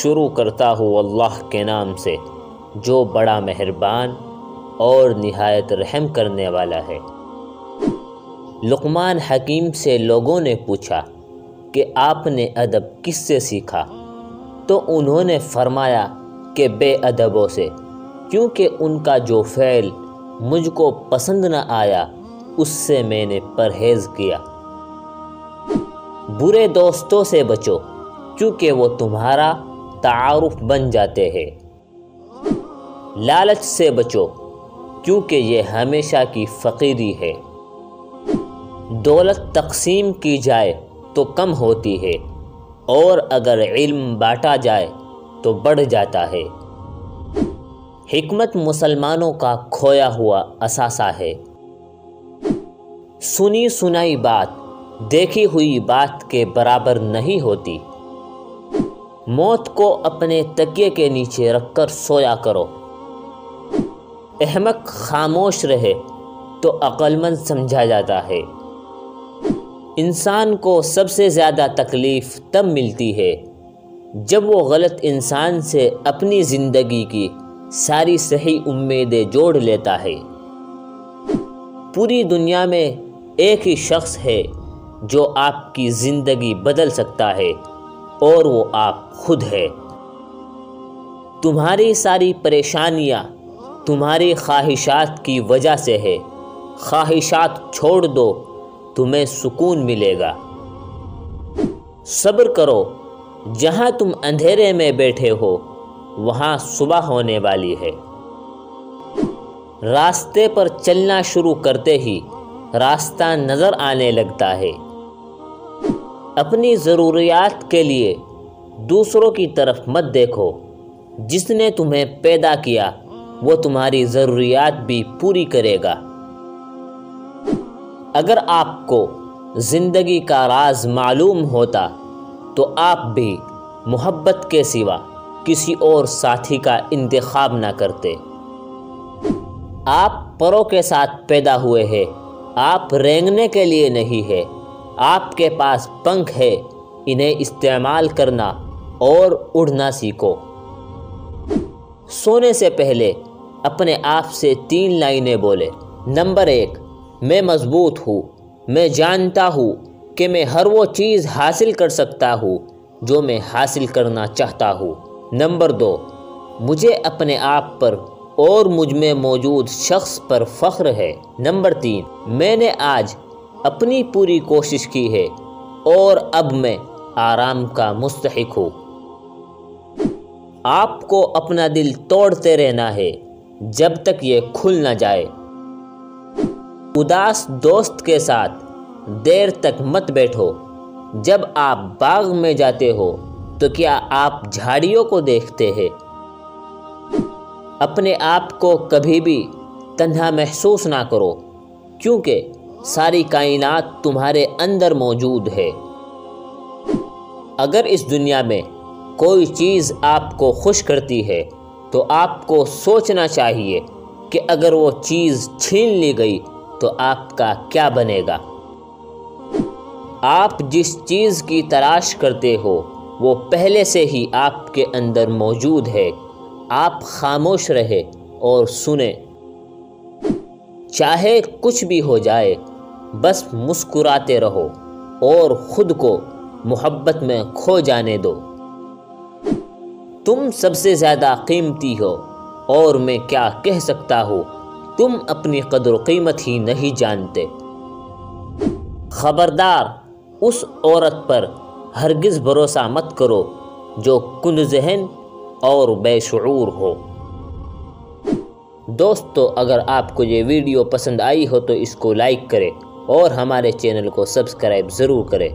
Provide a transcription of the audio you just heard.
شروع کرتا ہوں اللہ کے نام سے جو بڑا مہربان اور نہایت رحم کرنے والا ہے۔ لقمان حکیم سے لوگوں نے پوچھا کہ آپ نے ادب کس سے سیکھا؟ تو انہوں نے فرمایا کہ بے ادبوں سے، کیونکہ ان کا جو فعل مجھ کو پسند نہ آیا اس سے میں نے پرہیز کیا۔ برے دوستوں سے بچو کیونکہ وہ تمہارا تعارف بن جاتے ہیں۔ لالچ سے بچو کیونکہ یہ ہمیشہ کی فقیری ہے۔ دولت تقسیم کی جائے تو کم ہوتی ہے، اور اگر علم بانٹا جائے تو بڑھ جاتا ہے۔ حکمت مسلمانوں کا کھویا ہوا اثاثہ ہے۔ سنی سنائی بات دیکھی ہوئی بات کے برابر نہیں ہوتی۔ موت کو اپنے تکیے کے نیچے رکھ کر سویا کرو۔ احمق خاموش رہے تو عقل مند سمجھا جاتا ہے۔ انسان کو سب سے زیادہ تکلیف تب ملتی ہے جب وہ غلط انسان سے اپنی زندگی کی ساری صحیح امیدیں جوڑ لیتا ہے۔ پوری دنیا میں ایک ہی شخص ہے جو آپ کی زندگی بدل سکتا ہے، اور وہ آپ خود ہے۔ تمہاری ساری پریشانیاں تمہاری خواہشات کی وجہ سے ہے۔ خواہشات چھوڑ دو، تمہیں سکون ملے گا۔ صبر کرو، جہاں تم اندھیرے میں بیٹھے ہو وہاں صبح ہونے والی ہے۔ راستے پر چلنا شروع کرتے ہی راستہ نظر آنے لگتا ہے۔ اپنی ضروریات کے لیے دوسروں کی طرف مت دیکھو۔ جس نے تمہیں پیدا کیا وہ تمہاری ضروریات بھی پوری کرے گا۔ اگر آپ کو زندگی کا راز معلوم ہوتا تو آپ بھی محبت کے سوا کسی اور ساتھی کا انتخاب نہ کرتے۔ آپ پروں کے ساتھ پیدا ہوئے ہیں، آپ رینگنے کے لیے نہیں ہے۔ آپ کے پاس پنکھ ہے، انہیں استعمال کرنا اور اڑنا سیکھو۔ سونے سے پہلے اپنے آپ سے 3 لائنیں بولے۔ نمبر 1، میں مضبوط ہوں، میں جانتا ہوں کہ میں ہر وہ چیز حاصل کر سکتا ہوں جو میں حاصل کرنا چاہتا ہوں۔ نمبر 2، مجھے اپنے آپ پر اور مجھ میں موجود شخص پر فخر ہے۔ نمبر 3، میں نے آج اپنی پوری کوشش کی ہے اور اب میں آرام کا مستحق ہوں۔ آپ کو اپنا دل توڑتے رہنا ہے جب تک یہ کھل نہ جائے۔ اداس دوست کے ساتھ دیر تک مت بیٹھو۔ جب آپ باغ میں جاتے ہو تو کیا آپ جھاڑیوں کو دیکھتے ہیں؟ اپنے آپ کو کبھی بھی تنہا محسوس نہ کرو، کیونکہ ساری کائنات تمہارے اندر موجود ہے۔ اگر اس دنیا میں کوئی چیز آپ کو خوش کرتی ہے تو آپ کو سوچنا چاہیے کہ اگر وہ چیز چھین لی گئی تو آپ کا کیا بنے گا۔ آپ جس چیز کی تلاش کرتے ہو وہ پہلے سے ہی آپ کے اندر موجود ہے۔ آپ خاموش رہے اور سنیں۔ چاہے کچھ بھی ہو جائے بس مسکراتے رہو اور خود کو محبت میں کھو جانے دو۔ تم سب سے زیادہ قیمتی ہو، اور میں کیا کہہ سکتا ہوں، تم اپنی قدر و قیمت ہی نہیں جانتے۔ خبردار، اس عورت پر ہرگز بھروسہ مت کرو جو کند ذہن اور بے شعور ہو۔ دوستو، اگر آپ کو یہ ویڈیو پسند آئی ہو تو اس کو لائک کریں اور ہمارے چینل کو سبسکرائب ضرور کریں۔